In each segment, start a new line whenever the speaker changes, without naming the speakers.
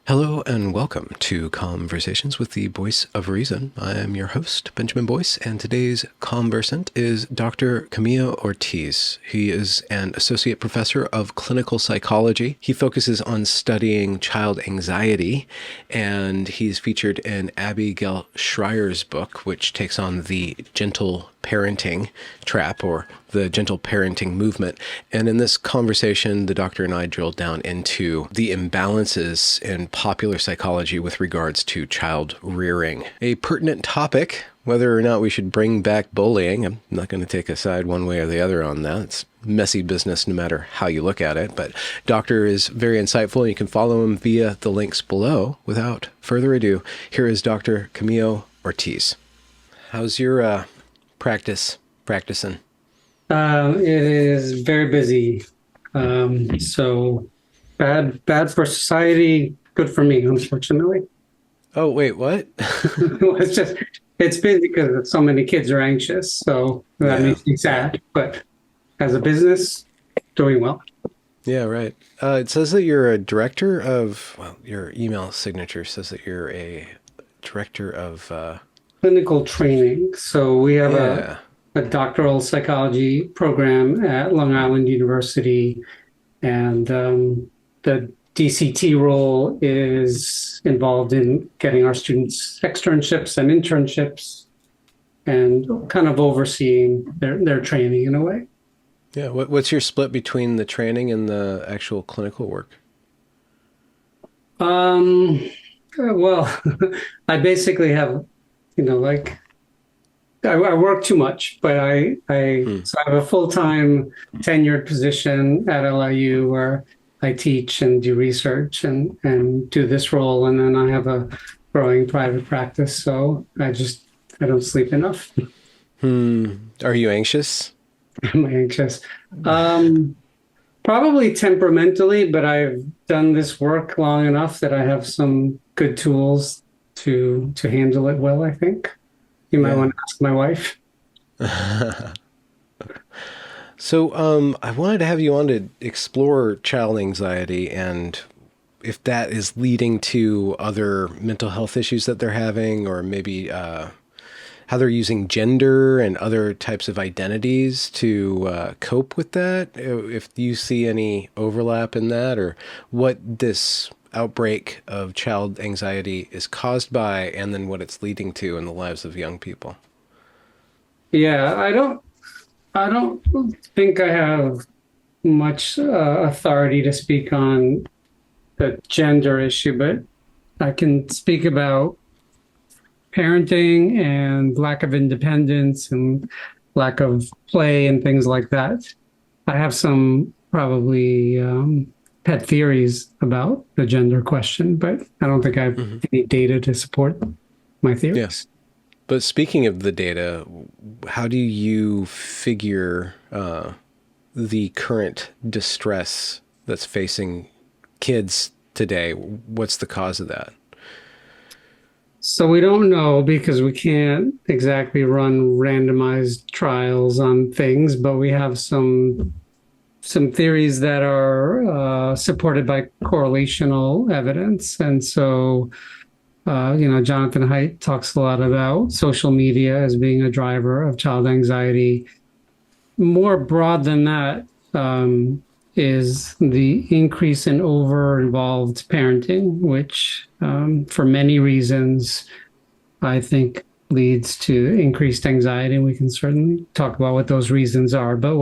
Hello and welcome to Conversations with the Voice of Reason. I am your host, Benjamin Boyce, and today's conversant is Dr. Camilo Ortiz. He is an associate professor of clinical psychology. He focuses on studying child anxiety, and he's featured in Abigail Schreier's book, which takes on the gentle parenting trap or the gentle parenting movement. And in this conversation, the doctor and I drilled down into the imbalances in popular psychology with regards to child rearing. A pertinent topic, whether or not we should bring back bullying. I'm not going to take a side one way or the other on that. It's messy business no matter how you look at it. But Doctor is very insightful, and you can follow him via the links below. Without further ado, here is Dr. Camilo Ortiz. How's your practicing?
It is very busy. So bad for society, good for me, unfortunately.
Oh, wait, what?
It's busy because so many kids are anxious. So that makes me sad. But as a business, doing well.
Yeah, right. It says that you're a director of, well, your email signature says that you're a director of
Clinical training. So we have a doctoral psychology program at Long Island University, and the DCT role is involved in getting our students externships and internships and kind of overseeing their training in a way.
Yeah. What's your split between the training and the actual clinical work?
Well, I basically have, I work too much, but so I have a full-time tenured position at LIU where I teach and do research and do this role. And then I have a growing private practice. So I don't sleep enough.
Are you anxious?
I'm anxious. Probably temperamentally, but I've done this work long enough that I have some good tools to handle it well, I think. You might want to ask my wife.
So I wanted to have you on to explore child anxiety and if that is leading to other mental health issues that they're having, or maybe how they're using gender and other types of identities to cope with that. If you see any overlap in that, or what this outbreak of child anxiety is caused by, and then what it's leading to in the lives of young people.
Yeah, I don't think I have much authority to speak on the gender issue, but I can speak about parenting and lack of independence and lack of play and things like that. I have some probably pet theories about the gender question, but I don't think I have any data to support my theories.
Yes. But speaking of the data, how do you figure the current distress that's facing kids today? What's the cause of that?
So we don't know because we can't exactly run randomized trials on things, but we have some theories that are supported by correlational evidence. And so, Jonathan Haidt talks a lot about social media as being a driver of child anxiety. More broad than that is the increase in over-involved parenting, which for many reasons, I think leads to increased anxiety. And we can certainly talk about what those reasons are. But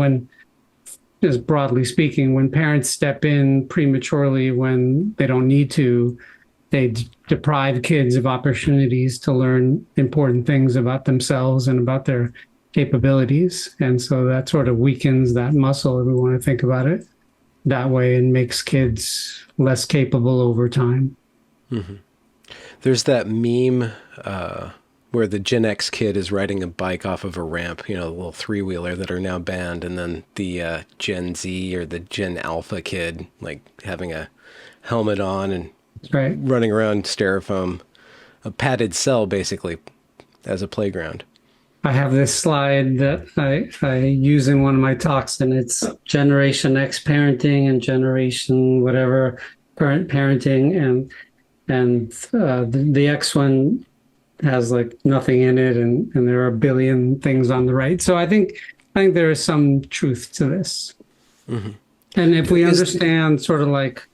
just broadly speaking, when parents step in prematurely when they don't need to, they deprive kids of opportunities to learn important things about themselves and about their capabilities. And so that sort of weakens that muscle, if we want to think about it that way, and makes kids less capable over time.
Mm-hmm. There's that meme where the Gen X kid is riding a bike off of a ramp, the little three-wheeler that are now banned, and then the Gen Z or the Gen Alpha kid, like having a helmet on and running around styrofoam, a padded cell basically as a playground.
I have this slide that I use in one of my talks, and it's Generation X parenting and Generation whatever parenting. And and the X one has like nothing in it, and there are a billion things on the right. So I think there is some truth to this.
Mm-hmm.
And if we
Is
understand sort of like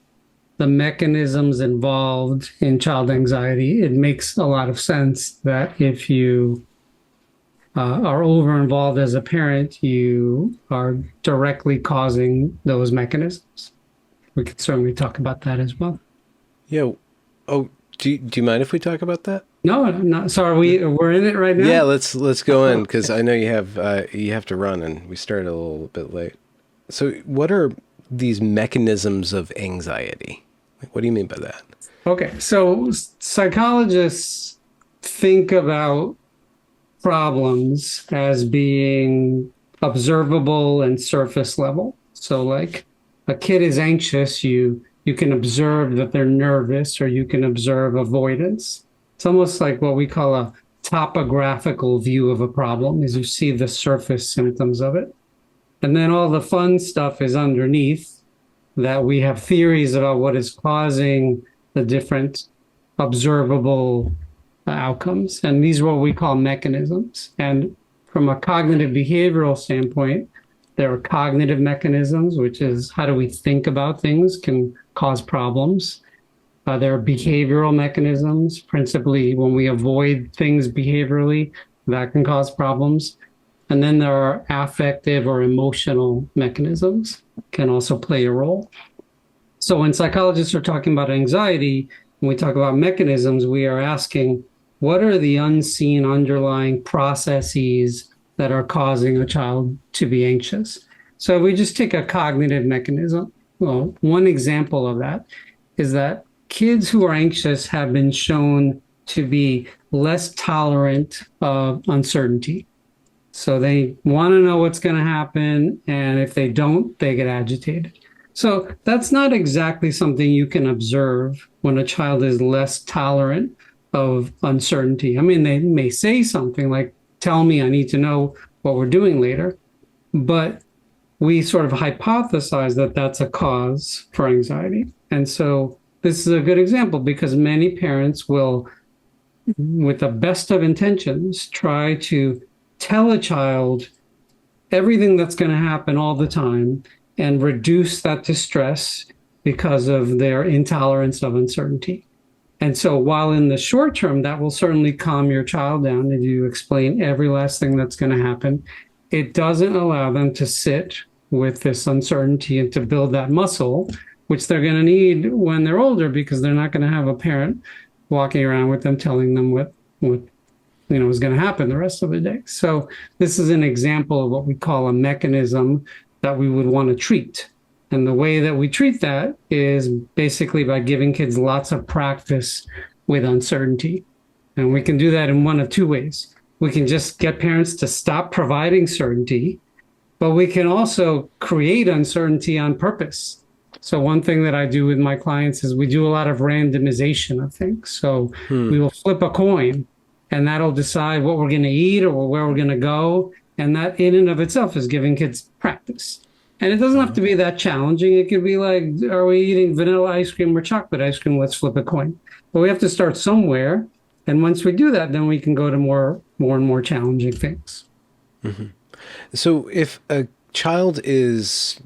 the mechanisms involved in child anxiety, it makes a lot of sense that if you are over involved as a parent, you are directly causing those mechanisms. We could certainly talk about that as well.
yeah. Oh, do you mind if we talk about that?
No, not. So we're in it right
Yeah,
now?
let's go in because
Okay.
I know you have to run and we started a little bit late. So, what are these mechanisms of anxiety? Like, what do you mean by that?
Okay. So psychologists think about problems as being observable and surface level. So like a kid is anxious, you can observe that they're nervous, or you can observe avoidance. It's almost like what we call a topographical view of a problem, is you see the surface symptoms of it. And then all the fun stuff is underneath, that we have theories about what is causing the different observable outcomes. And these are what we call mechanisms. And from a cognitive behavioral standpoint, there are cognitive mechanisms, which is how do we think about things can cause problems. There are behavioral mechanisms, principally when we avoid things behaviorally, that can cause problems. And then there are affective or emotional mechanisms, can also play a role. So when psychologists are talking about anxiety, when we talk about mechanisms, we are asking, what are the unseen underlying processes that are causing a child to be anxious? So we just take a cognitive mechanism. Well, one example of that is that kids who are anxious have been shown to be less tolerant of uncertainty. So they want to know what's going to happen, and if they don't, they get agitated. So that's not exactly something you can observe when a child is less tolerant of uncertainty. I mean, they may say something like, tell me, I need to know what we're doing later. But we sort of hypothesize that that's a cause for anxiety. And so this is a good example because many parents will, with the best of intentions, try to tell a child everything that's going to happen all the time and reduce that distress because of their intolerance of uncertainty. And so while in the short term, that will certainly calm your child down if you explain every last thing that's going to happen, it doesn't allow them to sit with this uncertainty and to build that muscle, which they're going to need when they're older, because they're not going to have a parent walking around with them telling them what is going to happen the rest of the day. So this is an example of what we call a mechanism that we would want to treat. And the way that we treat that is basically by giving kids lots of practice with uncertainty. And we can do that in one of two ways. We can just get parents to stop providing certainty, but we can also create uncertainty on purpose. So one thing that I do with my clients is we do a lot of randomization of things. So we will flip a coin, and that'll decide what we're going to eat or where we're going to go. And that in and of itself is giving kids practice. And it doesn't have to be that challenging. It could be like, are we eating vanilla ice cream or chocolate ice cream? Let's flip a coin. But we have to start somewhere. And once we do that, then we can go to more and more challenging things.
Mm-hmm. So if a child is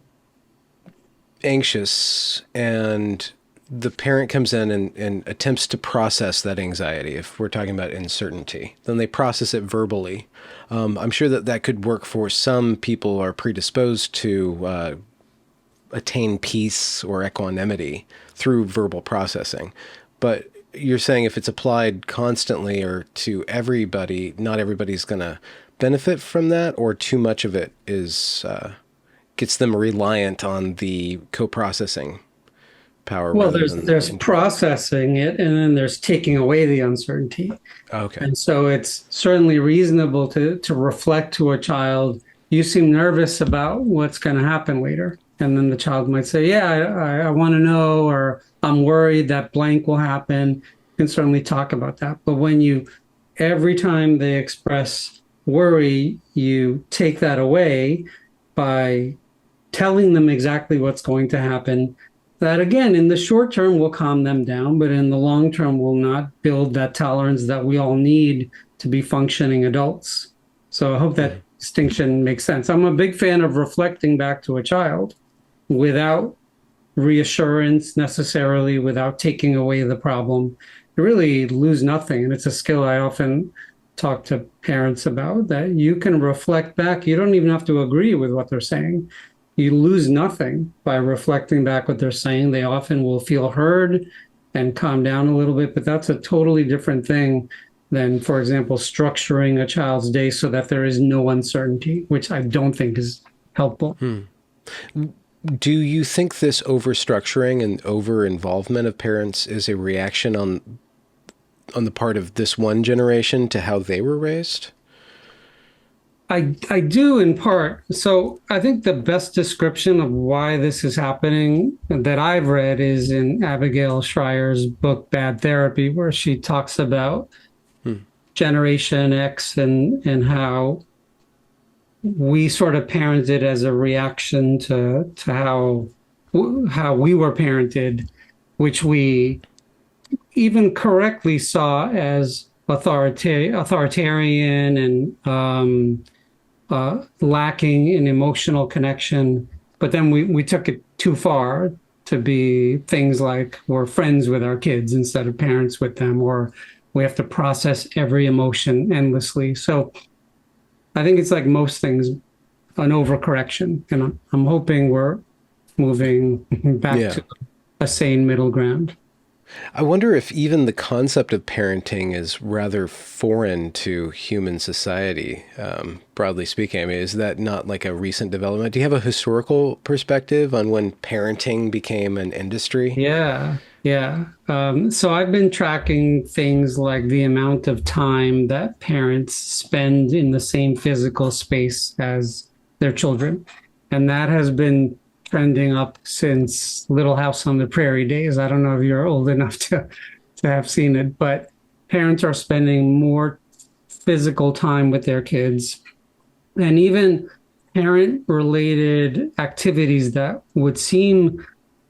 anxious and the parent comes in and attempts to process that anxiety, if we're talking about uncertainty, then they process it verbally. I'm sure that could work for some people are predisposed to attain peace or equanimity through verbal processing. But you're saying if it's applied constantly or to everybody, not everybody's going to benefit from that, or too much of it is gets them reliant on the co-processing power
Well,
rather
there's
than
there's processing it, and then there's taking away the uncertainty.
okay.
And so it's certainly reasonable to reflect to a child, you seem nervous about what's going to happen later. And then the child might say, yeah, I want to know, or I'm worried that blank will happen. You can certainly talk about that. But when every time they express worry, you take that away by telling them exactly what's going to happen that again, in the short term, will calm them down, but in the long term, will not build that tolerance that we all need to be functioning adults. So I hope that distinction makes sense. I'm a big fan of reflecting back to a child without reassurance necessarily, without taking away the problem. You really lose nothing. And it's a skill I often talk to parents about, that you can reflect back. You don't even have to agree with what they're saying. You lose nothing by reflecting back what they're saying. They often will feel heard and calm down a little bit, but that's a totally different thing than, for example, structuring a child's day so that there is no uncertainty, which I don't think is helpful.
Do you think this overstructuring and over-involvement of parents is a reaction on the part of this one generation to how they were raised?
I do in part. So I think the best description of why this is happening that I've read is in Abigail Schreier's book, Bad Therapy, where she talks about Generation X and how we sort of parented as a reaction to how we were parented, which we even correctly saw as authoritarian and lacking in emotional connection. But then we took it too far to be things like we're friends with our kids instead of parents with them, or we have to process every emotion endlessly. So I think it's like most things, an overcorrection. And I'm hoping we're moving back to a sane middle ground.
I wonder if even the concept of parenting is rather foreign to human society, broadly speaking. I mean, is that not like a recent development? Do you have a historical perspective on when parenting became an industry?
Yeah. So I've been tracking things like the amount of time that parents spend in the same physical space as their children. And that has been trending up since Little House on the Prairie days. I don't know if you're old enough to have seen it, but parents are spending more physical time with their kids. And even parent-related activities that would seem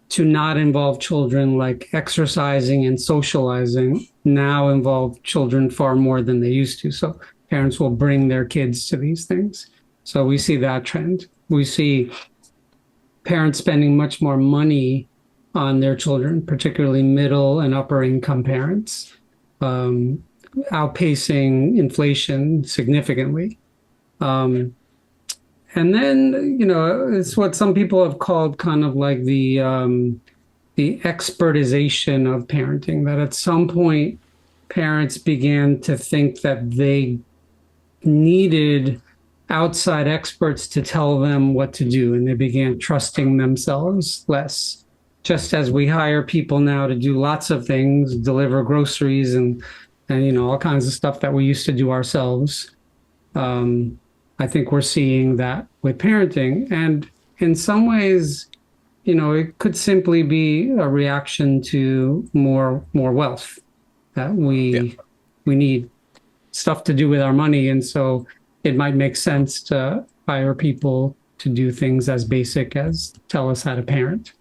to not involve children, like exercising and socializing, now involve children far more than they used to. So parents will bring their kids to these things. So we see that trend. We see parents spending much more money on their children, particularly middle and upper income parents, outpacing inflation significantly. And then, it's what some people have called kind of like the expertization of parenting, that at some point parents began to think that they needed outside experts to tell them what to do, and they began trusting themselves less. Just as we hire people now to do lots of things, deliver groceries and all kinds of stuff that we used to do ourselves. I think we're seeing that with parenting, and in some ways, it could simply be a reaction to more wealth, that we need stuff to do with our money, and so it might make sense to hire people to do things as basic as tell us how to parent.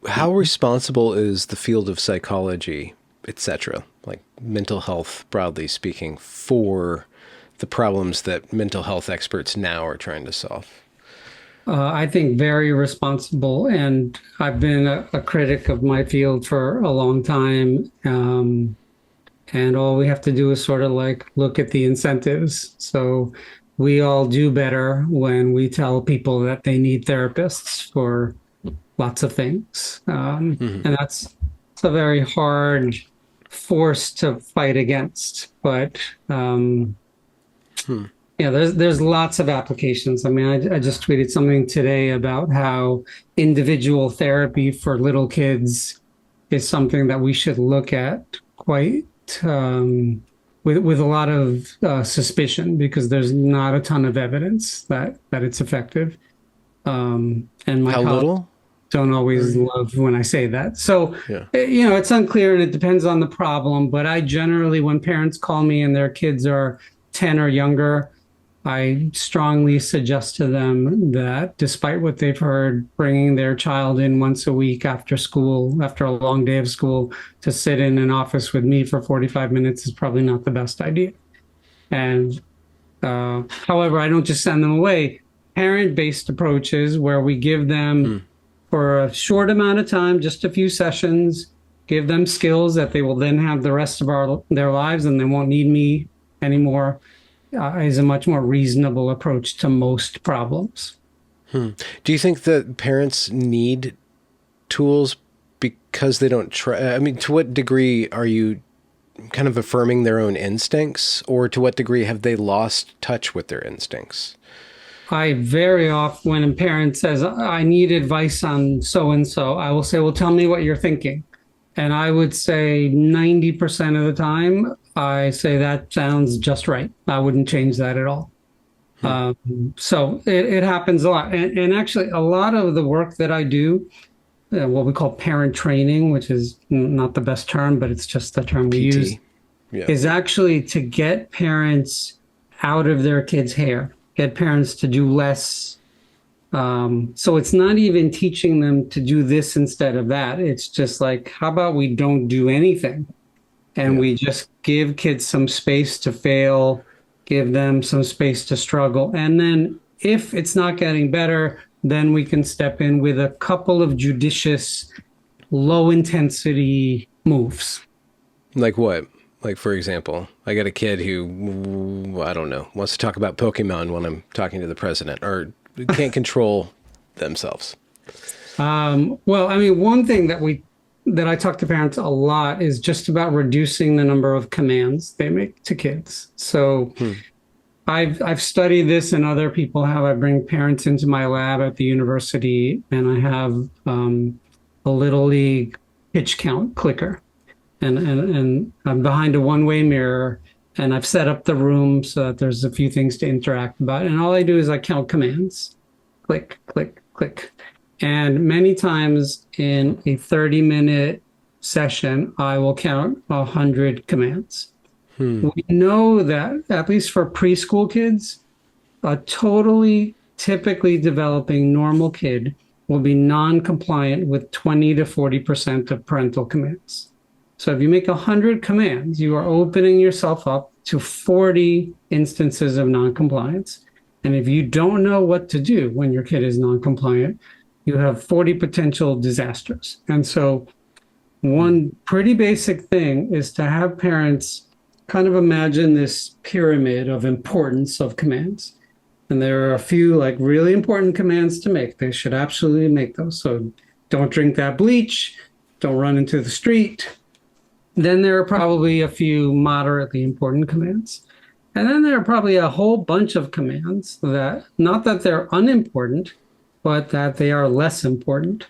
How responsible is the field of psychology, etc., like mental health, broadly speaking, for the problems that mental health experts now are trying to solve?
I think very responsible, and I've been a critic of my field for a long time. And all we have to do is sort of like look at the incentives. So we all do better when we tell people that they need therapists for lots of things. And it's a very hard force to fight against. But there's lots of applications. I mean, I just tweeted something today about how individual therapy for little kids is something that we should look at quite with a lot of suspicion, because there's not a ton of evidence that it's effective. And my colleagues don't always love when I say that. So, it's unclear and it depends on the problem. But I generally, when parents call me and their kids are 10 or younger, I strongly suggest to them that despite what they've heard, bringing their child in once a week after school, after a long day of school, to sit in an office with me for 45 minutes is probably not the best idea. And however, I don't just send them away. Parent-based approaches where we give them for a short amount of time, just a few sessions, give them skills that they will then have the rest of their lives and they won't need me anymore, is a much more reasonable approach to most problems.
Do you think that parents need tools because they don't try? I mean, to what degree are you kind of affirming their own instincts, or to what degree have they lost touch with their instincts?
I very often, when a parent says, I need advice on so-and-so, I will say, well, tell me what you're thinking. And I would say 90% of the time, I say that sounds just right. I wouldn't change that at all. So it happens a lot. And actually, a lot of the work that I do, what we call parent training, which is not the best term, but it's just the term we use, is actually to get parents out of their kids' hair, get parents to do less. So it's not even teaching them to do this instead of that. It's just like, how about we don't do anything? And we just give kids some space to fail, give them some space to struggle. And then if it's not getting better, then we can step in with a couple of judicious, low intensity moves.
Like what? Like, for example, I got a kid who, I don't know, wants to talk about Pokemon when I'm talking to the president, or can't control themselves.
Well, I mean, one thing that I talk to parents a lot is just about reducing the number of commands they make to kids. So I've studied this, and other people have. I bring parents into my lab at the university, and I have a little league pitch count clicker, and I'm behind a one-way mirror, and I've set up the room so that there's a few things to interact about. And all I do is I count commands, click, click, click. And many times in a 30-minute session, I will count 100 commands. We know that, at least for preschool kids, a totally typically developing normal kid will be non-compliant with 20 to 40% of parental commands. So if you make 100 commands, you are opening yourself up to 40 instances of non-compliance. And if you don't know what to do when your kid is non-compliant, you have 40 potential disasters. And so one pretty basic thing is to have parents kind of imagine this pyramid of importance of commands. And there are a few like really important commands to make. They should absolutely make those. So don't drink that bleach, don't run into the street. Then there are probably a few moderately important commands. And then there are probably a whole bunch of commands that, not that they're unimportant, but that they are less important.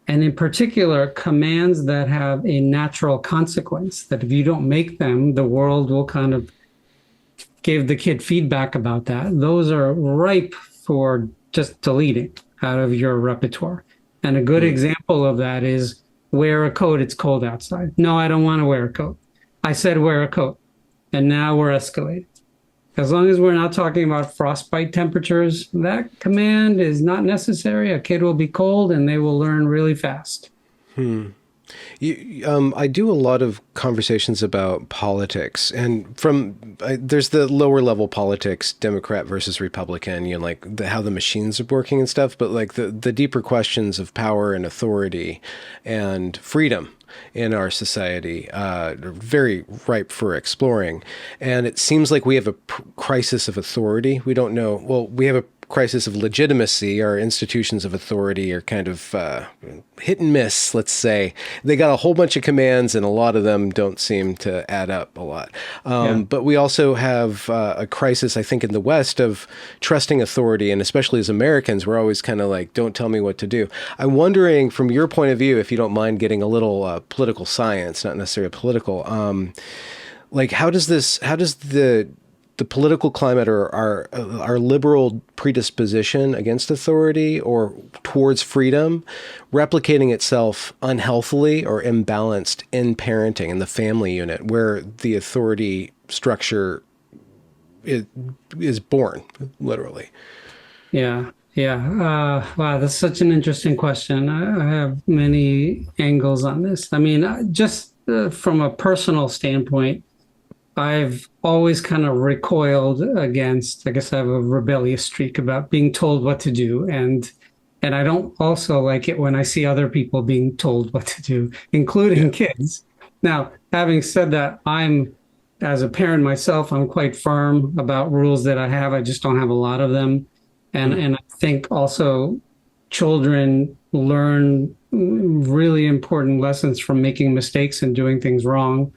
And in particular, commands that have a natural consequence, that if you don't make them, the world will kind of give the kid feedback about that. Those are ripe for just deleting out of your repertoire. And a good example of that is wear a coat, it's cold outside. No, I don't want to wear a coat. I said wear a coat. And now we're escalating. As long as we're not talking about frostbite temperatures, that command is not necessary. A kid will be cold and they will learn really fast.
I do a lot of conversations about politics, and there's the lower level politics, Democrat versus Republican, like how the machines are working and stuff, but like the deeper questions of power and authority and freedom in our society are very ripe for exploring. And it seems like we have a crisis of authority. We don't know. Well, we have a crisis of legitimacy. Our institutions of authority are kind of hit and miss, let's say. They got a whole bunch of commands, and a lot of them don't seem to add up a lot. But we also have a crisis, I think, in the West of trusting authority, and especially as Americans, we're always kind of like, don't tell me what to do. I'm wondering, from your point of view, if you don't mind getting a little political science, not necessarily political, like how does the political climate or our liberal predisposition against authority or towards freedom replicating itself unhealthily or imbalanced in parenting in the family unit, where the authority structure is born, literally.
Yeah. Yeah. Wow, that's such an interesting question. I have many angles on this. I mean, just from a personal standpoint, I've always kind of recoiled against, I guess I have a rebellious streak about being told what to do. And I don't also like it when I see other people being told what to do, including kids. Now, having said that, as a parent myself, I'm quite firm about rules that I have. I just don't have a lot of them. And I think also children learn really important lessons from making mistakes and doing things wrong.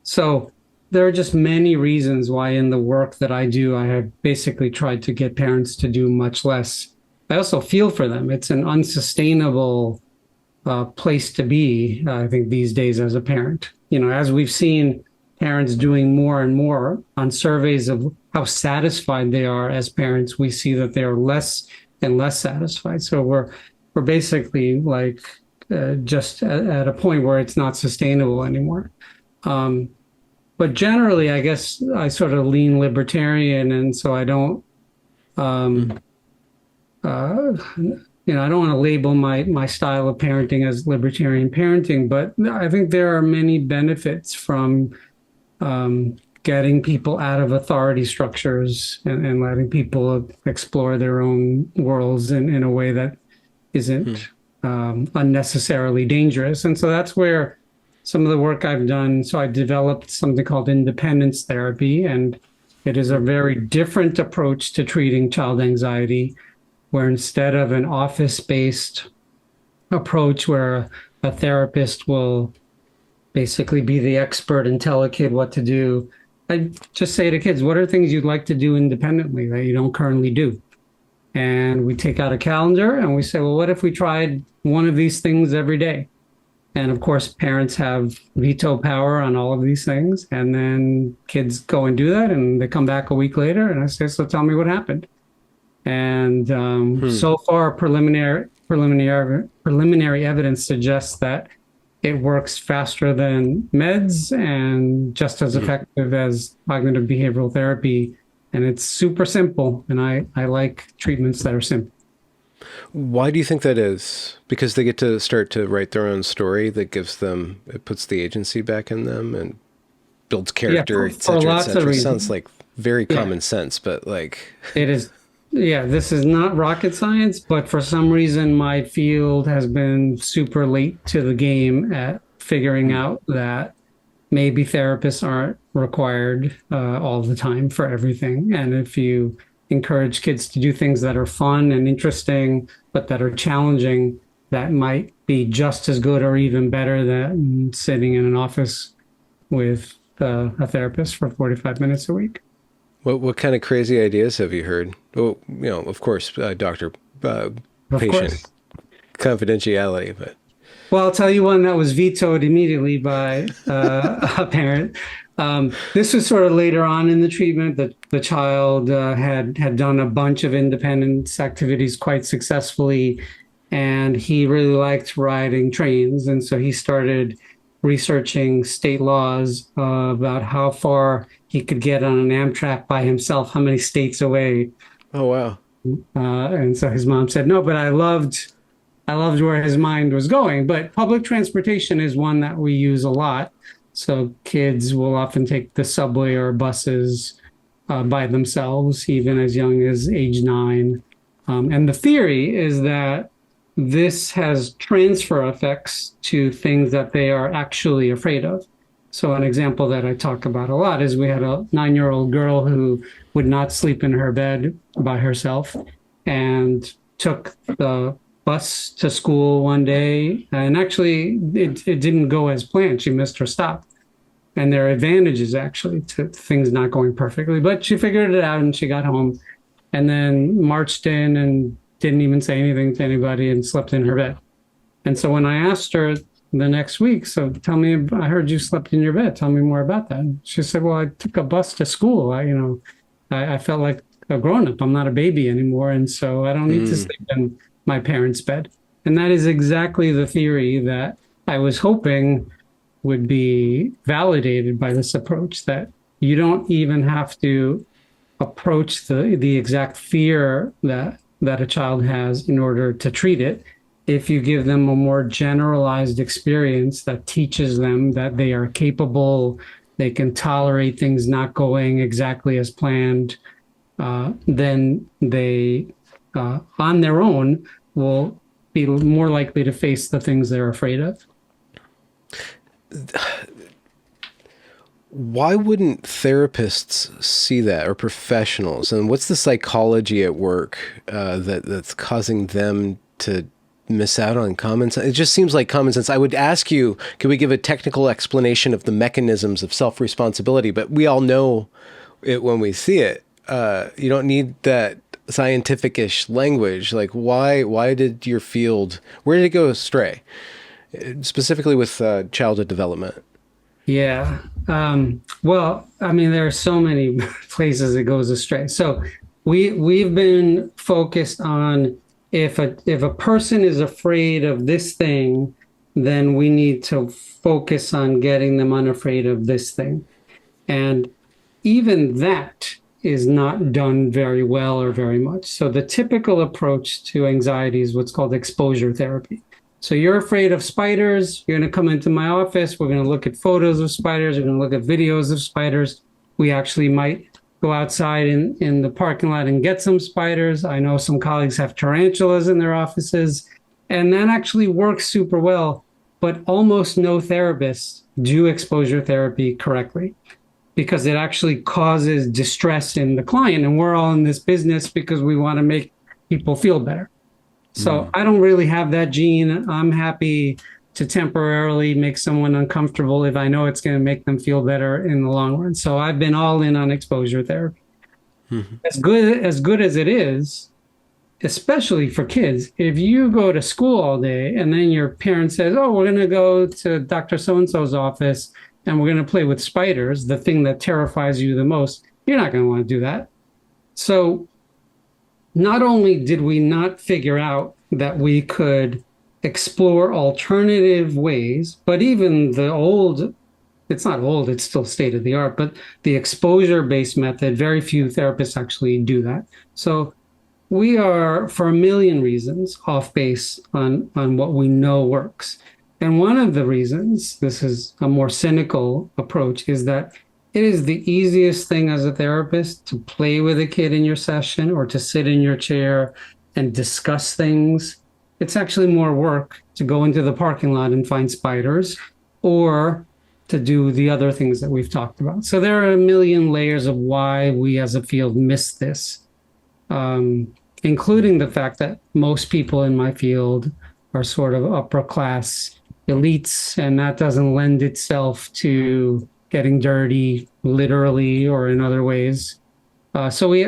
So there are just many reasons why in the work that I do, I have basically tried to get parents to do much less. I also feel for them. It's an unsustainable place to be, I think, these days as a parent. You know, as we've seen parents doing more and more on surveys of how satisfied they are as parents, we see that they are less and less satisfied. So we're basically like just at a point where it's not sustainable anymore. But generally, I guess I sort of lean libertarian, and so I don't, I don't want to label my style of parenting as libertarian parenting, but I think there are many benefits from getting people out of authority structures and letting people explore their own worlds in a way that isn't unnecessarily dangerous. And so that's where some of the work I've done. So I developed something called independence therapy, and it is a very different approach to treating child anxiety, where instead of an office-based approach where a therapist will basically be the expert and tell a kid what to do, I just say to kids, what are things you'd like to do independently that you don't currently do? And we take out a calendar and we say, well, what if we tried one of these things every day? And of course, parents have veto power on all of these things. And then kids go and do that, and they come back a week later, and I say, so tell me what happened. And so far, preliminary evidence suggests that it works faster than meds and just as effective as cognitive behavioral therapy. And it's super simple. And I like treatments that are simple.
Why do you think that is? Because they get to start to write their own story that gives them, it puts the agency back in them and builds character, et cetera, et cetera. Sounds like very common sense, but like...
It is. Yeah, this is not rocket science, but for some reason, my field has been super late to the game at figuring out that maybe therapists aren't required all the time for everything. And if you encourage kids to do things that are fun and interesting, but that are challenging, that might be just as good or even better than sitting in an office with a therapist for 45 minutes a week.
What kind of crazy ideas have you heard? Well, of course, doctor, patient, confidentiality, but...
Well, I'll tell you one that was vetoed immediately by a parent. This was sort of later on in the treatment that the child had done a bunch of independence activities quite successfully, and he really liked riding trains. And so he started researching state laws about how far he could get on an Amtrak by himself, how many states away.
Oh, wow.
And so his mom said, no, but I loved where his mind was going. But public transportation is one that we use a lot. So kids will often take the subway or buses by themselves, even as young as age 9. And the theory is that this has transfer effects to things that they are actually afraid of. So an example that I talk about a lot is we had a 9-year-old girl who would not sleep in her bed by herself and took the bus to school one day. And actually, it didn't go as planned. She missed her stop. And there are advantages, actually, to things not going perfectly. But she figured it out and she got home and then marched in and didn't even say anything to anybody and slept in her bed. And so when I asked her the next week, so tell me, I heard you slept in your bed. Tell me more about that. And she said, well, I took a bus to school. I felt like a grown-up. I'm not a baby anymore. And so I don't need to sleep in my parents' bed. And that is exactly the theory that I was hoping would be validated by this approach, that you don't even have to approach the exact fear that a child has in order to treat it. If you give them a more generalized experience that teaches them that they are capable, they can tolerate things not going exactly as planned, then they, on their own, will be more likely to face the things they're afraid of.
Why wouldn't therapists see that, or professionals? And what's the psychology at work that's causing them to miss out on common sense? It just seems like common sense. I would ask you, could we give a technical explanation of the mechanisms of self-responsibility? But we all know it when we see it. You don't need that scientific-ish language. Like, why did your field, where did it go astray? Specifically with childhood development.
Yeah. Well, I mean, there are so many places it goes astray. So we've been focused on if a person is afraid of this thing, then we need to focus on getting them unafraid of this thing. And even that is not done very well or very much. So the typical approach to anxiety is what's called exposure therapy. So you're afraid of spiders. You're going to come into my office. We're going to look at photos of spiders. We're going to look at videos of spiders. We actually might go outside in the parking lot and get some spiders. I know some colleagues have tarantulas in their offices, and that actually works super well. But almost no therapists do exposure therapy correctly because it actually causes distress in the client. And we're all in this business because we want to make people feel better. So I don't really have that gene. I'm happy to temporarily make someone uncomfortable if I know it's going to make them feel better in the long run. So I've been all in on exposure therapy. Mm-hmm. As good as it is, especially for kids, if you go to school all day and then your parent says, oh, we're going to go to Dr. So-and-so's office and we're going to play with spiders, the thing that terrifies you the most, you're not going to want to do that. So not only did we not figure out that we could explore alternative ways, but even the old, it's not old, it's still state of the art, but the exposure-based method, very few therapists actually do that. So we are, for a million reasons, off base on what we know works. And one of the reasons, this is a more cynical approach, is that it is the easiest thing as a therapist to play with a kid in your session or to sit in your chair and discuss things. It's actually more work to go into the parking lot and find spiders or to do the other things that we've talked about. So there are a million layers of why we as a field miss this, including the fact that most people in my field are sort of upper class elites, and that doesn't lend itself to getting dirty, literally or in other ways. So we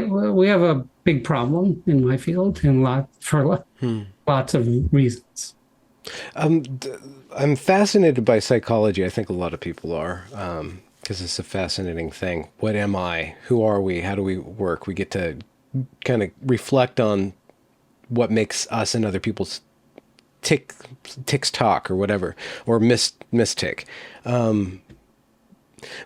have a big problem in my field, for lots of reasons.
I'm fascinated by psychology. I think a lot of people are, because it's a fascinating thing. What am I? Who are we? How do we work? We get to kind of reflect on what makes us and other people's ticks talk or whatever, or mistick.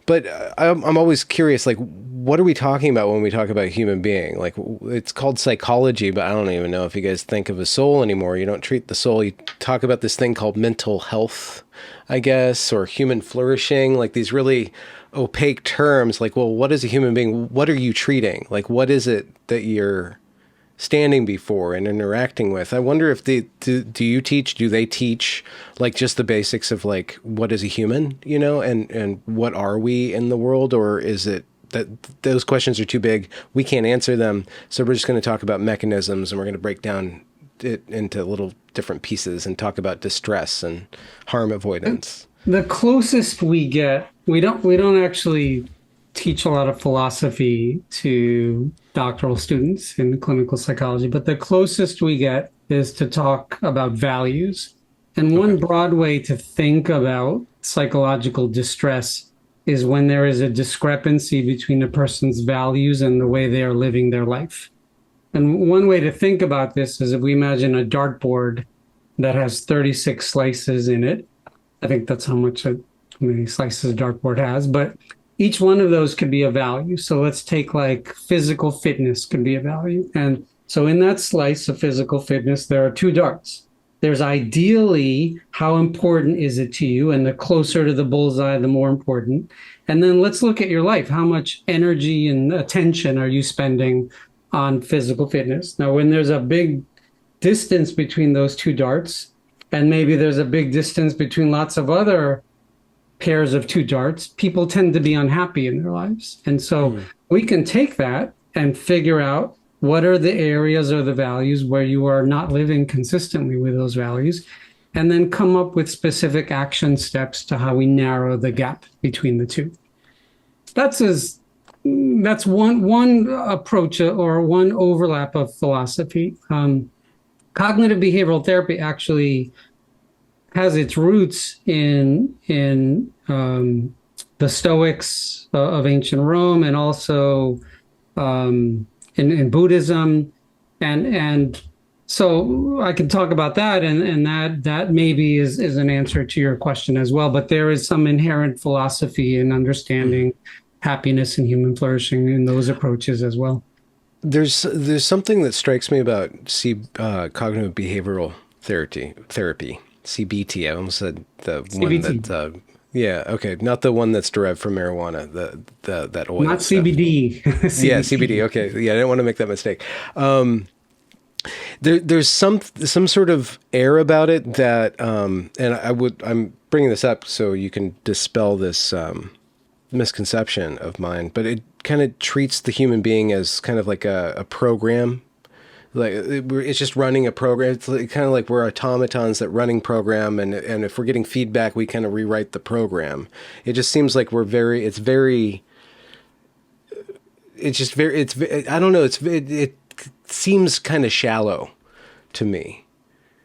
But I'm always curious, like, what are we talking about when we talk about human being? Like, it's called psychology, but I don't even know if you guys think of a soul anymore. You don't treat the soul. You talk about this thing called mental health, I guess, or human flourishing, like these really opaque terms. Like, well, what is a human being? What are you treating? Like, what is it that you're standing before and interacting with? I wonder if do they teach like just the basics of like, what is a human, and what are we in the world? Or is it that those questions are too big, we can't answer them, so we're just going to talk about mechanisms and we're going to break down it into little different pieces and talk about distress and harm avoidance?
The closest we get, we don't actually teach a lot of philosophy to doctoral students in clinical psychology, but the closest we get is to talk about values. And one broad way to think about psychological distress is when there is a discrepancy between a person's values and the way they are living their life. And one way to think about this is if we imagine a dartboard that has 36 slices in it. I think that's how many slices a dartboard has, but each one of those could be a value. So let's take like physical fitness could be a value. And so in that slice of physical fitness, there are two darts. There's ideally how important is it to you? And the closer to the bullseye, the more important. And then let's look at your life. How much energy and attention are you spending on physical fitness? Now, when there's a big distance between those two darts, and maybe there's a big distance between lots of other pairs of two darts, people tend to be unhappy in their lives. And so we can take that and figure out what are the areas or the values where you are not living consistently with those values, and then come up with specific action steps to how we narrow the gap between the two. That's one approach or one overlap of philosophy. Cognitive behavioral therapy actually has its roots in the Stoics of ancient Rome, and also in Buddhism, and so I can talk about that, and that maybe is an answer to your question as well. But there is some inherent philosophy in understanding happiness and human flourishing in those approaches as well.
There's something that strikes me about cognitive behavioral therapy, CBT. I almost said the
CBT.
one that yeah, okay, not the one that's derived from marijuana, that oil.
Not
stuff.
CBD. CBT.
Yeah, CBD. Okay, yeah, I didn't want to make that mistake. There's some sort of air about it that, and I'm bringing this up so you can dispel this misconception of mine, but it kind of treats the human being as kind of like a program. Like it's just running a program. It's kind of like we're automatons that running program, and if we're getting feedback, we kind of rewrite the program. It just seems like it's I don't know. It seems kind of shallow to me.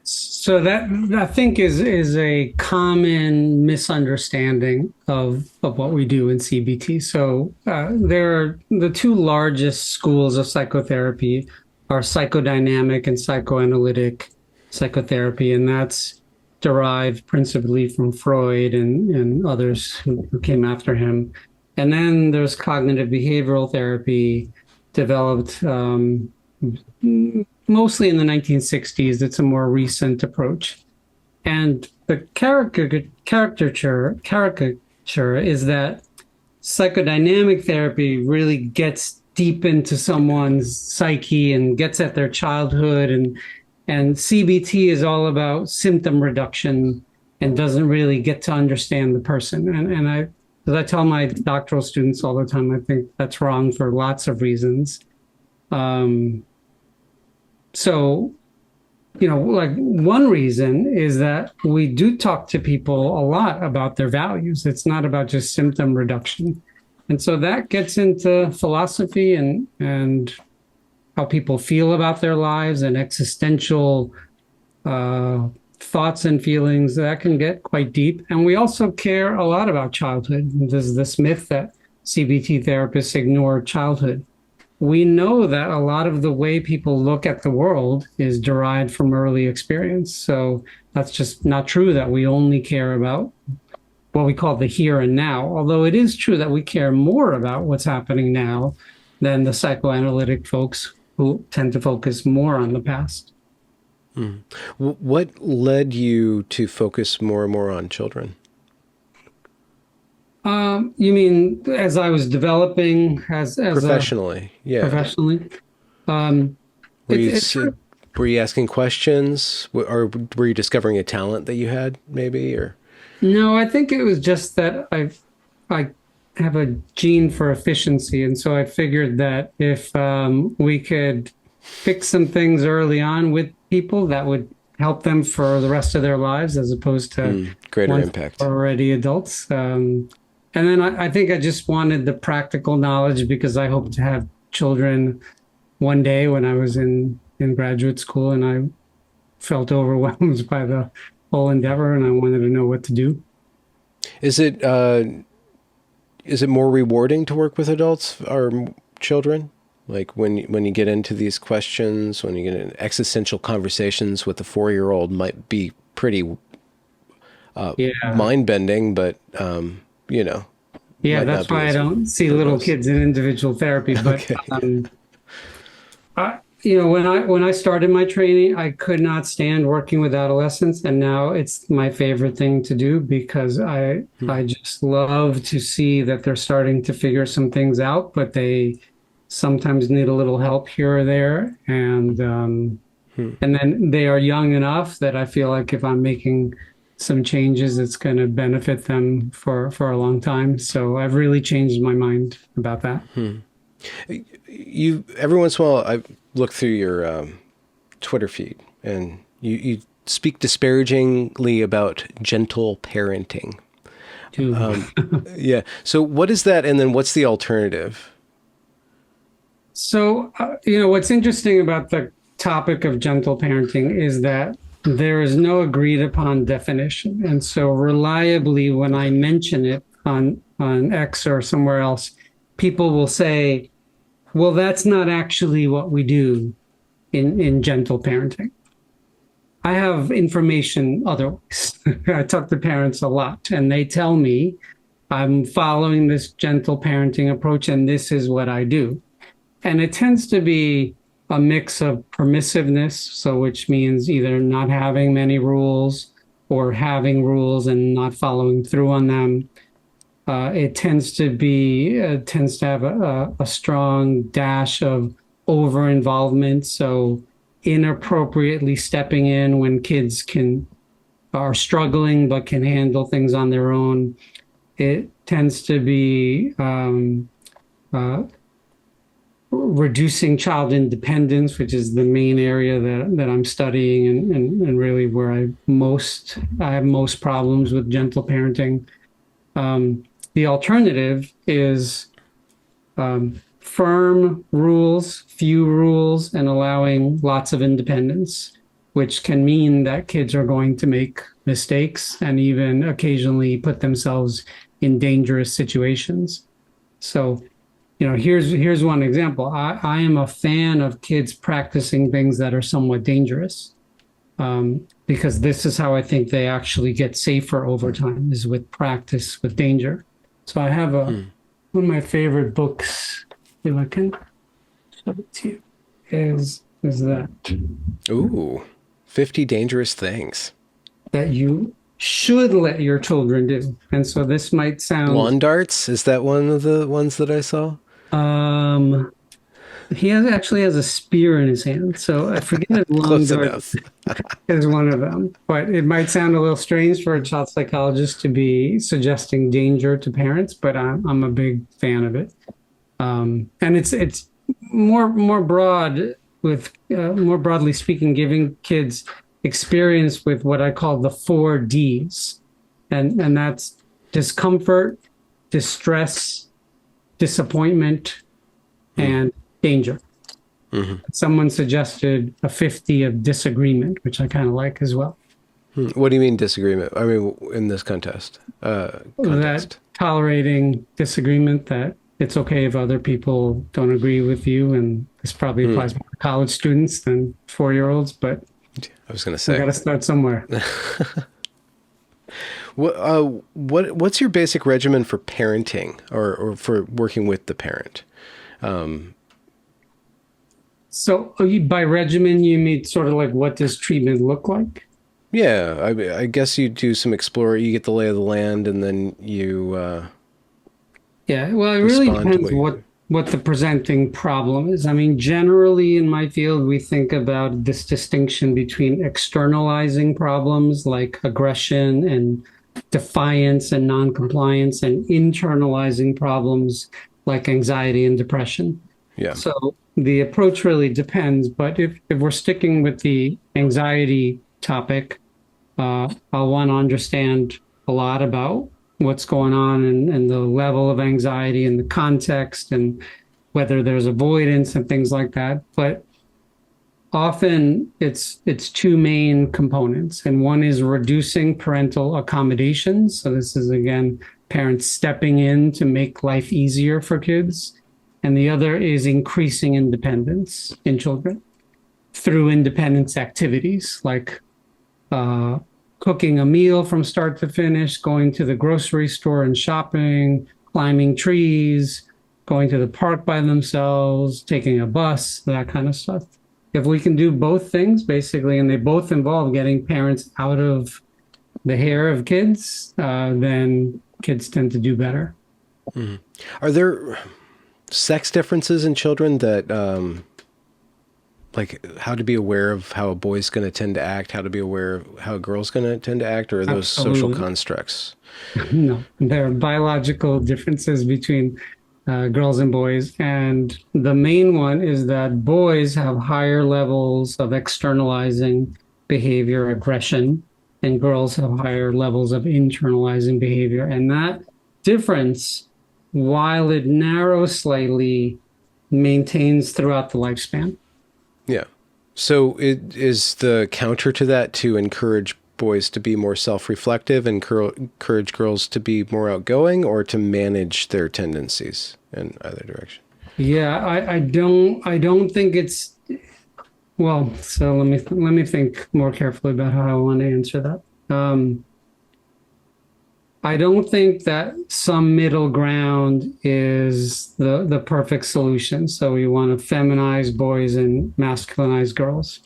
So that I think is a common misunderstanding of what we do in CBT. So there are the two largest schools of psychotherapy are psychodynamic and psychoanalytic psychotherapy, and that's derived principally from Freud and others who came after him. And then there's cognitive behavioral therapy developed mostly in the 1960s. It's a more recent approach. And the caricature is that psychodynamic therapy really gets deep into someone's psyche and gets at their childhood, and CBT is all about symptom reduction and doesn't really get to understand the person. And as I tell my doctoral students all the time, I think that's wrong for lots of reasons. So, like one reason is that we do talk to people a lot about their values. It's not about just symptom reduction. And so that gets into philosophy and how people feel about their lives and existential thoughts and feelings. That can get quite deep. And we also care a lot about childhood. There's this myth that CBT therapists ignore childhood. We know that a lot of the way people look at the world is derived from early experience. So that's just not true that we only care about what we call the here and now, although it is true that we care more about what's happening now than the psychoanalytic folks who tend to focus more on the past.
What led you to focus more and more on children?
You mean as I was developing as
professionally? Yeah.
Professionally.
Were you asking questions, or were you discovering a talent that you had, maybe, or?
No, I think it was just that I have a gene for efficiency, and so I figured that if we could fix some things early on with people, that would help them for the rest of their lives, as opposed to
greater impact
already adults. And then I think I just wanted the practical knowledge because I hope to have children one day when I was in graduate school, and I felt overwhelmed by the whole endeavor, and I wanted to know what to do.
Is it more rewarding to work with adults or children? Like when you get into these questions, when you get in existential conversations with a 4-year-old, might be pretty mind-bending, but
Yeah,
might not
that's
be
why I
as
don't see little
verbose.
kids in individual therapy. But
Okay.
when I started my training, I could not stand working with adolescents, and now it's my favorite thing to do because I just love to see that they're starting to figure some things out, but they sometimes need a little help here or there, and then they are young enough that I feel like if I'm making some changes, it's going to benefit them for a long time. So I've really changed my mind about that.
You every once in a while, I look through your Twitter feed, and you speak disparagingly about gentle parenting.
Too.
Yeah. So what is that, and then what's the alternative?
So, what's interesting about the topic of gentle parenting is that there is no agreed upon definition. And so, reliably, when I mention it on X or somewhere else, people will say, well, that's not actually what we do in gentle parenting. I have information otherwise. I talk to parents a lot, and they tell me I'm following this gentle parenting approach, and this is what I do. And it tends to be a mix of permissiveness, so which means either not having many rules or having rules and not following through on them. It tends to have a strong dash of over involvement, so inappropriately stepping in when kids are struggling but can handle things on their own. It tends to be reducing child independence, which is the main area that I'm studying and really where I have most problems with gentle parenting. The alternative is firm rules, few rules, and allowing lots of independence, which can mean that kids are going to make mistakes and even occasionally put themselves in dangerous situations. So, here's one example. I am a fan of kids practicing things that are somewhat dangerous, because this is how I think they actually get safer over time, is with practice with danger. So I have one of my favorite books, if I can show it to you, is that.
Ooh, 50 dangerous things.
That you should let your children do. And so this might sound...
Lawn darts? Is that one of the ones that I saw?
He actually has a spear in his hand, so I forget if lawn dart is one of them. But it might sound a little strange for a child psychologist to be suggesting danger to parents, but I'm a big fan of it. And it's more broad with more broadly speaking, giving kids experience with what I call the 4 Ds, and that's discomfort, distress, disappointment, and danger. Mm-hmm. Someone suggested a 50 of disagreement, which I kind of like as well.
What do you mean disagreement? I mean, in this context.
That tolerating disagreement, that it's okay if other people don't agree with you, and this probably applies more to college students than 4-year-olds, but
I was going to say,
I got to start somewhere.
What's your basic regimen for parenting or for working with the parent?
So by regimen, you mean sort of like, what does treatment look like?
Yeah, I guess you do some explore, you get the lay of the land, and then you...
yeah, well, it really depends what the presenting problem is. I mean, generally in my field, we think about this distinction between externalizing problems like aggression and defiance and noncompliance, and internalizing problems like anxiety and depression. Yeah. So the approach really depends. But if we're sticking with the anxiety topic, I'll want to understand a lot about what's going on and the level of anxiety and the context and whether there's avoidance and things like that. But often it's 2 main components, and one is reducing parental accommodations. So this is, again, parents stepping in to make life easier for kids. And the other is increasing independence in children through independence activities like cooking a meal from start to finish, going to the grocery store and shopping, climbing trees, going to the park by themselves, taking a bus, that kind of stuff. If we can do both things, basically, and they both involve getting parents out of the hair of kids, then kids tend to do better.
Mm. Are there sex differences in children that, like how to be aware of how a boy's going to tend to act, how to be aware of how a girl's going to tend to act, or are those social constructs?
No, there are biological differences between girls and boys. And the main one is that boys have higher levels of externalizing behavior, aggression, and girls have higher levels of internalizing behavior. And that difference, while it narrows slightly, maintains throughout the lifespan.
Yeah. So it is the counter to that to encourage boys to be more self-reflective and encourage girls to be more outgoing, or to manage their tendencies in either direction?
Yeah, I don't think it's, well, so let me think more carefully about how I want to answer that. I don't think that some middle ground is the perfect solution. So we want to feminize boys and masculinize girls.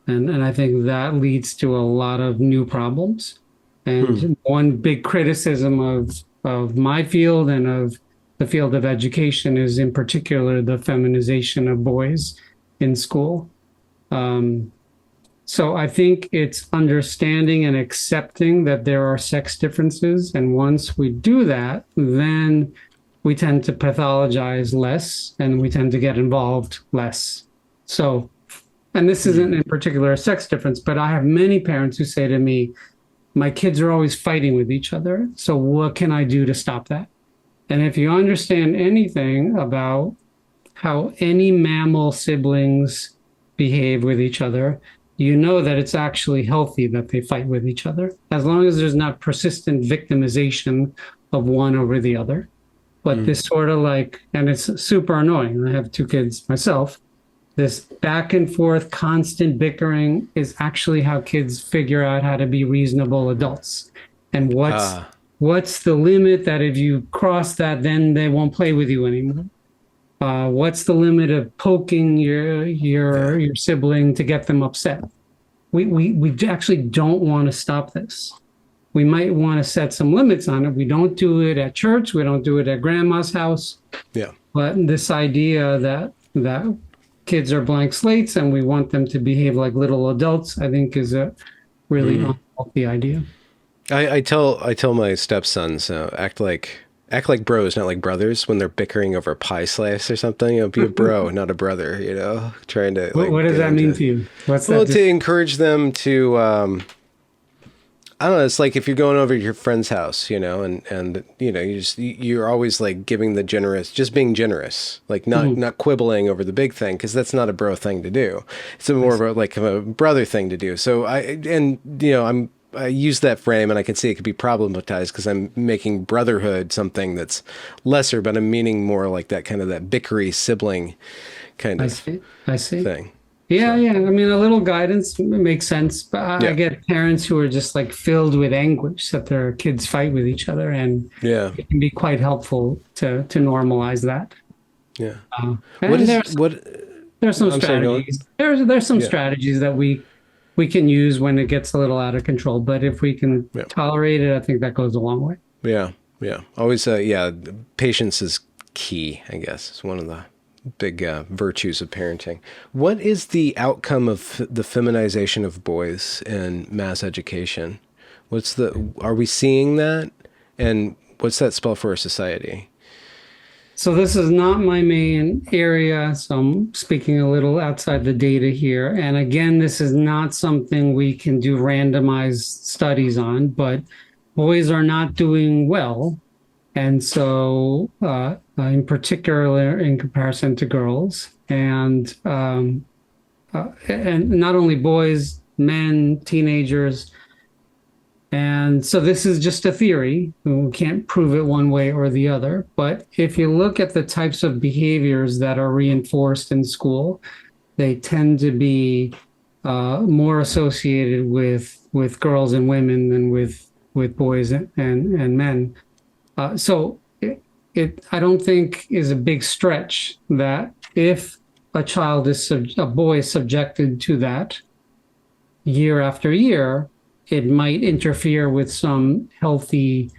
And I think that leads to a lot of new problems. And one big criticism of my field and of the field of education is in particular the feminization of boys in school. So I think it's understanding and accepting that there are sex differences. And once we do that, then we tend to pathologize less and we tend to get involved less. So, and this isn't in particular a sex difference, but I have many parents who say to me, my kids are always fighting with each other. So what can I do to stop that? And if you understand anything about how any mammal siblings behave with each other, you know that it's actually healthy that they fight with each other, as long as there's not persistent victimization of one over the other. But this sort of like, and it's super annoying. I have 2 kids myself. This back and forth constant bickering is actually how kids figure out how to be reasonable adults. And what's the limit that if you cross that, then they won't play with you anymore? What's the limit of poking your sibling to get them upset? We actually don't want to stop this. We might want to set some limits on it. We don't do it at church. We don't do it at grandma's house. Yeah. But this idea that kids are blank slates and we want them to behave like little adults, I think is a really unhealthy idea.
I tell my stepsons, act like bros, not like brothers, when they're bickering over a pie slice or something. You know, be a bro, not a brother, you know, trying to.
What does that mean to you? What's that?
Well, to encourage them to, I don't know, it's like if you're going over to your friend's house, you know, and you know, you're always like giving the generous, just being generous, like not quibbling over the big thing, because that's not a bro thing to do. It's more of a brother thing to do. So I use that frame, and I can see it could be problematized because I'm making brotherhood something that's lesser, but I'm meaning more like that kind of that bickery sibling kind of
I see.
thing.
Yeah, yeah. I mean, a little guidance makes sense, but I get parents who are just like filled with anguish that their kids fight with each other, and it can be quite helpful to normalize that. Yeah. There's some strategies. There's some strategies that we can use when it gets a little out of control, but if we can tolerate it, I think that goes a long way. Yeah,
yeah. Always, patience is key, I guess. It's one of the big virtues of parenting. What is the outcome of the feminization of boys in mass education? Are we seeing that? And what's that spell for our society?
So this is not my main area, so I'm speaking a little outside the data here. And again, this is not something we can do randomized studies on, but boys are not doing well. And so in particular, in comparison to girls, and not only boys, men, teenagers. And so this is just a theory. We can't prove it one way or the other. But if you look at the types of behaviors that are reinforced in school, they tend to be more associated with girls and women than with boys and men. So I don't think is a big stretch that if a boy is subjected to that year after year, it might interfere with some healthy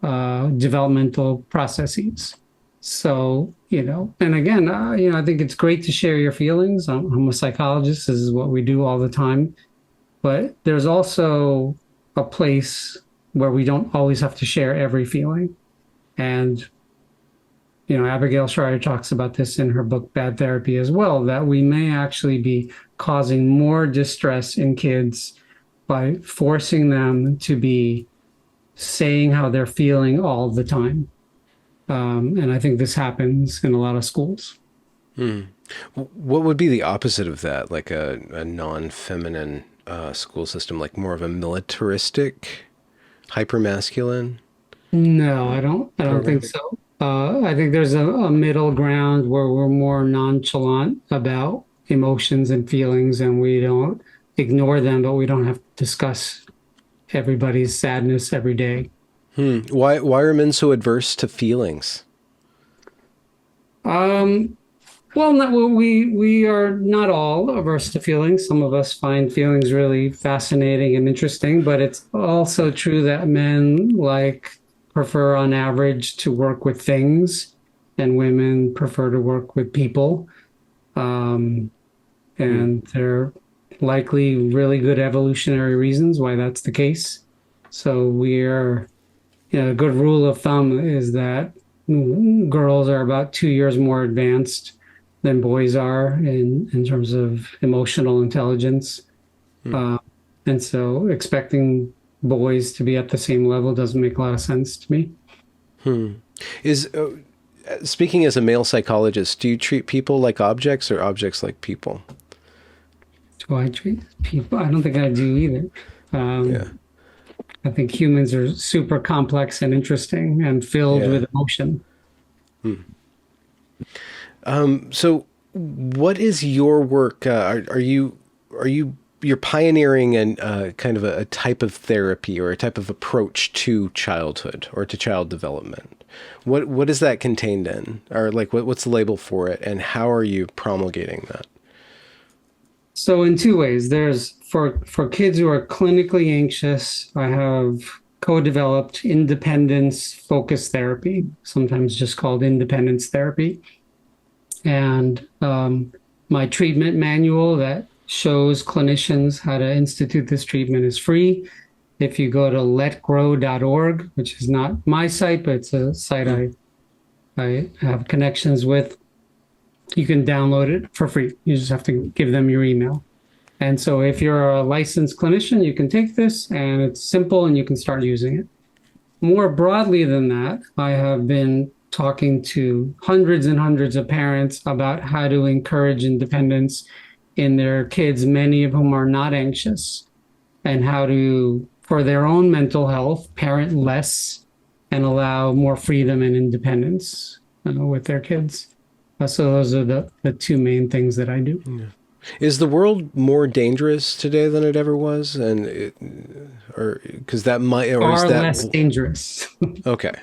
developmental processes. So, and again, I think it's great to share your feelings. I'm a psychologist. This is what we do all the time. But there's also a place where we don't always have to share every feeling. And, Abigail Schreier talks about this in her book, Bad Therapy, as well, that we may actually be causing more distress in kids by forcing them to be saying how they're feeling all the time. And I think this happens in a lot of schools.
What would be the opposite of that? Like a non-feminine school system, like more of a militaristic, hyper-masculine
No, I don't
program?
think so. I think there's a middle ground where we're more nonchalant about emotions and feelings, and we don't ignore them, but we don't have to discuss everybody's sadness every day.
Why are men so adverse to feelings?
Um, well, we are not all averse to feelings. Some of us find feelings really fascinating and interesting, but it's also true that men prefer on average to work with things, and women prefer to work with people. Um,
Hmm.
and there are likely really good evolutionary reasons why that's the case. So a good rule of thumb is that girls are about 2 years more advanced than boys are in terms of emotional intelligence. Uh, and so expecting boys to be at the same level doesn't make a lot of sense to me.
Is speaking as a male psychologist, do you treat people like objects or objects like people?
Do I treat people? I don't think I do either.
Yeah.
Um, I think humans are super complex and interesting and filled
Yeah.
with emotion.
So, what is your work? Are you you're pioneering an kind of a type of therapy or a type of approach to childhood or to child development? What is that contained in, or like what's the label for it, and how are you promulgating that?
So in two ways, there's for kids who are clinically anxious, I have co-developed independence focused therapy, sometimes just called independence therapy. And my treatment manual that shows clinicians how to institute this treatment is free. If you go to letgrow.org, which is not my site, but it's a site I have connections with, you can download it for free. You just have to give them your email. And so if you're a licensed clinician, you can take this and it's simple and you can start using it. More broadly than that, I have been talking to hundreds and hundreds of parents about how to encourage independence in their kids, many of whom are not anxious, and how to, for their own mental health, parent less and allow more freedom and independence with their kids. So those are the two main things that I do.
Is the world more dangerous today than it ever was, or because that might, or is
Far
that
less dangerous.
okay?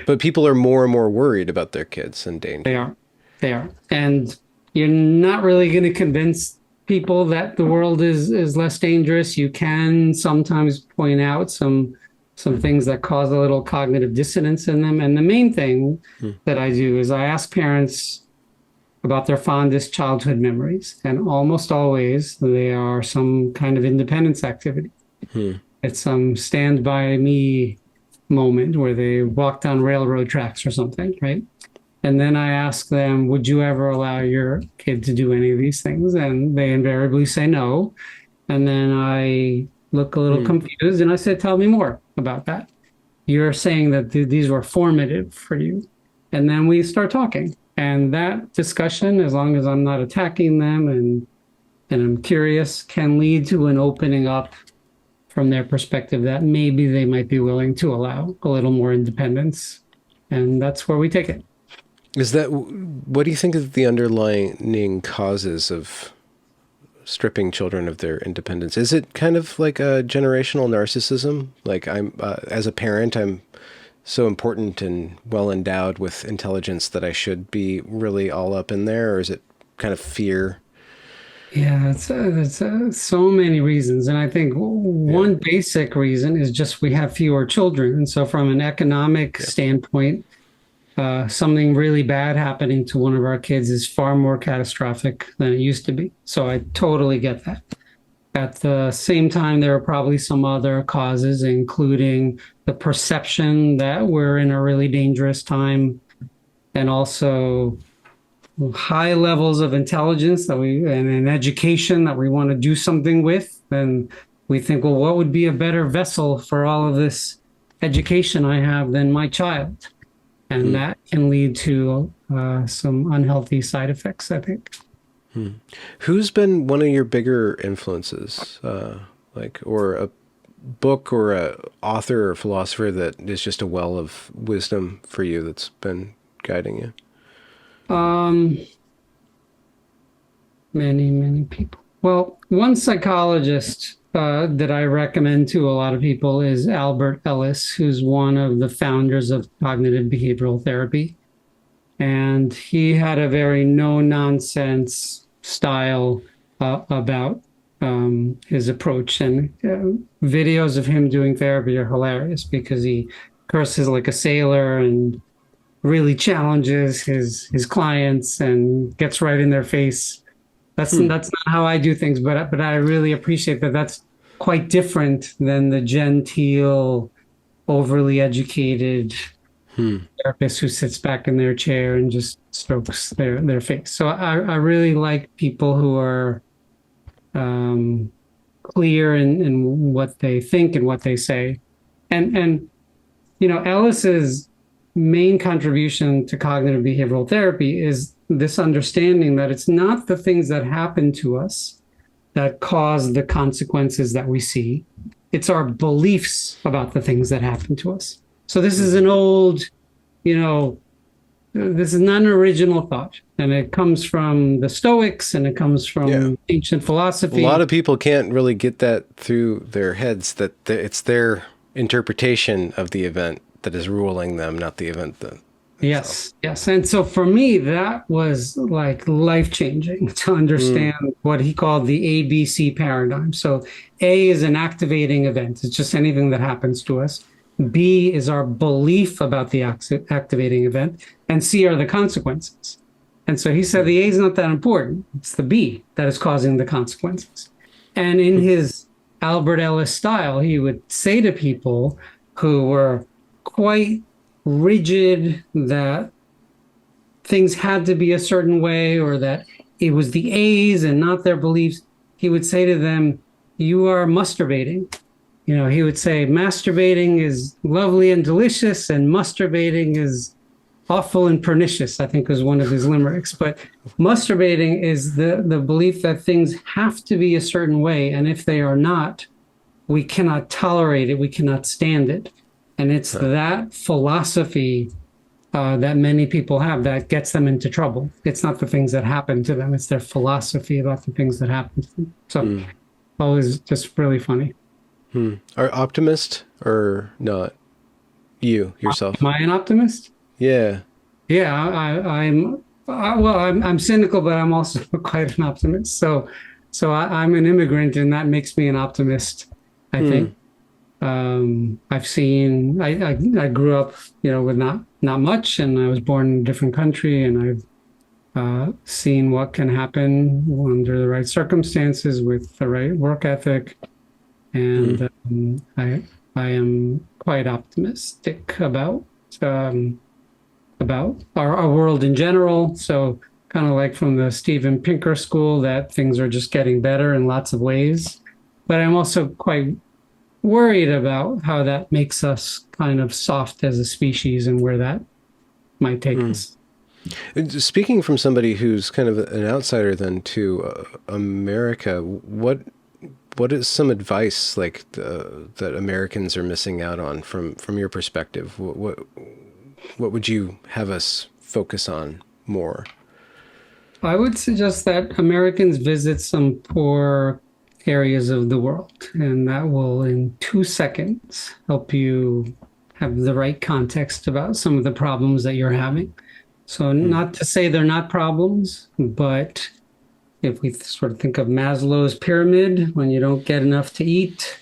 But people are more and more worried about their kids and
They
danger.
are. They are. And you're not really going to convince people that the world is less dangerous. You can sometimes point out some things that cause a little cognitive dissonance in them. And the main thing that I do is I ask parents about their fondest childhood memories. And almost always they are some kind of independence activity. It's some stand by me moment where they walked on railroad tracks or something, right? And then I ask them, would you ever allow your kid to do any of these things? And they invariably say no. And then I look a little confused and I said, tell me more about that. You're saying that these were formative for you. And then we start talking. And that discussion, as long as I'm not attacking them and I'm curious, can lead to an opening up from their perspective that maybe they might be willing to allow a little more independence. And that's where we take it.
Is that what do you think is the underlying causes of stripping children of their independence? Is it kind of like a generational narcissism? Like I'm as a parent, I'm so important and well endowed with intelligence that I should be really all up in there, or is it kind of fear?
Yeah, it's so many reasons. And I think
Yeah.
one basic reason is just we have fewer children. And so, from an economic
Yeah.
standpoint, something really bad happening to one of our kids is far more catastrophic than it used to be. So, I totally get that. At the same time, there are probably some other causes, including the perception that we're in a really dangerous time, and also high levels of intelligence that we and an education that we want to do something with. And we think, well, what would be a better vessel for all of this education I have than my child? And that can lead to some unhealthy side effects, I think.
Who's been one of your bigger influences, or a book or a author or philosopher that is just a well of wisdom for you that's been guiding you?
Um, many people. Well, one psychologist that I recommend to a lot of people is Albert Ellis, who's one of the founders of cognitive behavioral therapy. And he had a very no-nonsense style about his approach. And videos of him doing therapy are hilarious because he curses like a sailor and really challenges his clients and gets right in their face. That's not how I do things, but I really appreciate that. That's quite different than the genteel, overly educated therapist who sits back in their chair and just strokes their face. So I really like people who are clear in what they think and what they say. And Ellis's main contribution to cognitive behavioral therapy is this understanding that it's not the things that happen to us that cause the consequences that we see. It's our beliefs about the things that happen to us. So this is an old, this is not an original thought. And it comes from the Stoics and it comes from ancient philosophy.
A lot of people can't really get that through their heads, that it's their interpretation of the event that is ruling them, not the event that.
Yes. And so for me, that was like life-changing to understand what he called the ABC paradigm. So A is an activating event. It's just anything that happens to us. B is our belief about the activating event. And C are the consequences. And so he said the A is not that important. It's the B that is causing the consequences. And in his Albert Ellis style, he would say to people who were quite rigid that things had to be a certain way or that it was the A's and not their beliefs, he would say to them, you are masturbating. He would say masturbating is lovely and delicious and masturbating is awful and pernicious, I think was one of his limericks. But masturbating is the belief that things have to be a certain way. And if they are not, we cannot tolerate it. We cannot stand it. And it's that philosophy that many people have that gets them into trouble. It's not the things that happen to them. It's their philosophy about the things that happen to them. So always just really funny.
Are optimist or not? You yourself?
Am I an optimist?
Yeah.
Yeah, I'm cynical, but I'm also quite an optimist. So I'm an immigrant, and that makes me an optimist, I think. I've seen, I grew up, with not much, and I was born in a different country, and I've seen what can happen under the right circumstances with the right work ethic. And I am quite optimistic about our world in general. So kind of like from the Steven Pinker school that things are just getting better in lots of ways. But I'm also quite worried about how that makes us kind of soft as a species and where that might take us.
Speaking from somebody who's kind of an outsider then to America, what is some advice that Americans are missing out on from your perspective? What would you have us focus on more?
I would suggest that Americans visit some poor areas of the world, and that will in 2 seconds help you have the right context about some of the problems that you're having. So not to say they're not problems, but if we sort of think of Maslow's pyramid, when you don't get enough to eat,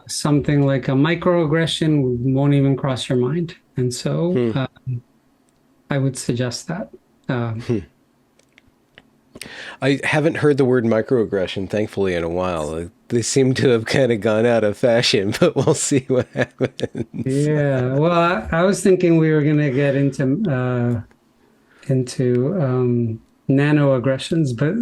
something like a microaggression won't even cross your mind. And so I would suggest that.
I haven't heard the word microaggression, thankfully, in a while. They seem to have kind of gone out of fashion, but we'll see what happens.
Yeah, well, I was thinking we were going to get into nanoaggressions, but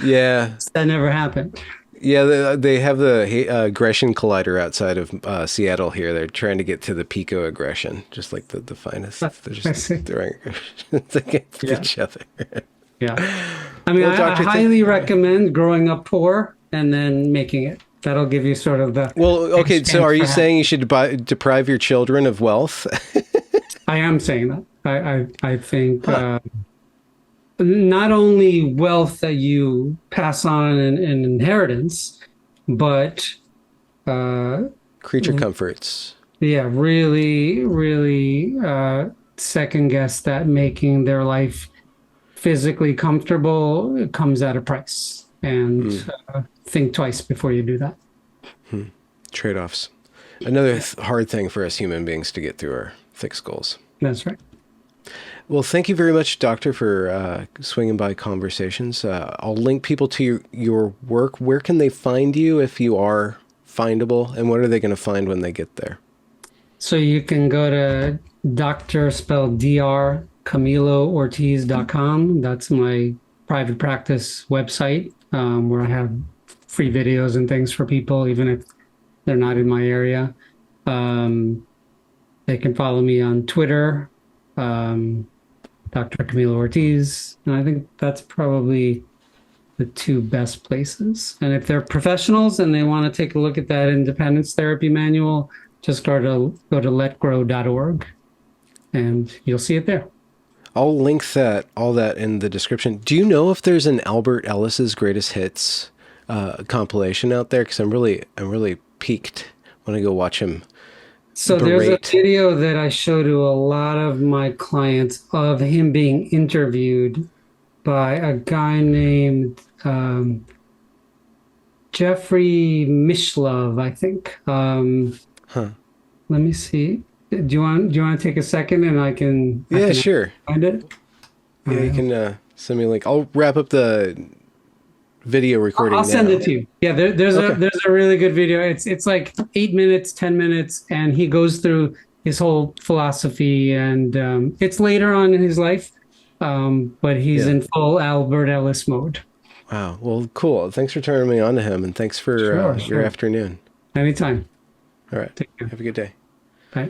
Yeah.
that never happened.
Yeah, they have the aggression collider outside of Seattle here. They're trying to get to the pico aggression, just like the finest. They're just throwing aggressions against each other.
Yeah. I mean,
Well,
I highly recommend growing up poor and then making it. That'll give you sort of the...
Well, okay, so are you saying you should deprive your children of wealth?
I am saying that. I think not only wealth that you pass on in inheritance, but...
creature comforts.
Yeah, really, really second guess that making their life physically comfortable comes at a price, and think twice before you do that.
Trade-offs. Another hard thing for us human beings to get through our thick skulls.
That's right.
Well, thank you very much, Doctor, for swinging by Conversations. I'll link people to your work. Where can they find you if you are findable, and what are they going to find when they get there? So
you can go to Dr. spelled Dr. CamiloOrtiz.com. That's my private practice website, where I have free videos and things for people, even if they're not in my area. They can follow me on Twitter, Dr. Camilo Ortiz. And I think that's probably the two best places. And if they're professionals and they want to take a look at that independence therapy manual, just go to letgrow.org and you'll see it there.
I'll link all that in the description. Do you know if there's an Albert Ellis's Greatest Hits compilation out there? Because I'm really piqued when I go watch him.
So there's a video that I show to a lot of my clients of him being interviewed by a guy named Jeffrey Mishlove, I think. Let me see. Do you want to take a second and I can
sure
find it?
Yeah, you can send me a link. I'll wrap up the video recording.
I'll send it to you. Yeah, there's a really good video. It's like 8 minutes, 10 minutes, and he goes through his whole philosophy, and it's later on in his life, but he's in full Albert Ellis mode.
Wow. Well, cool. Thanks for turning me on to him, and thanks for your afternoon.
Anytime.
All right.
Take care.
Have a good day.
Bye.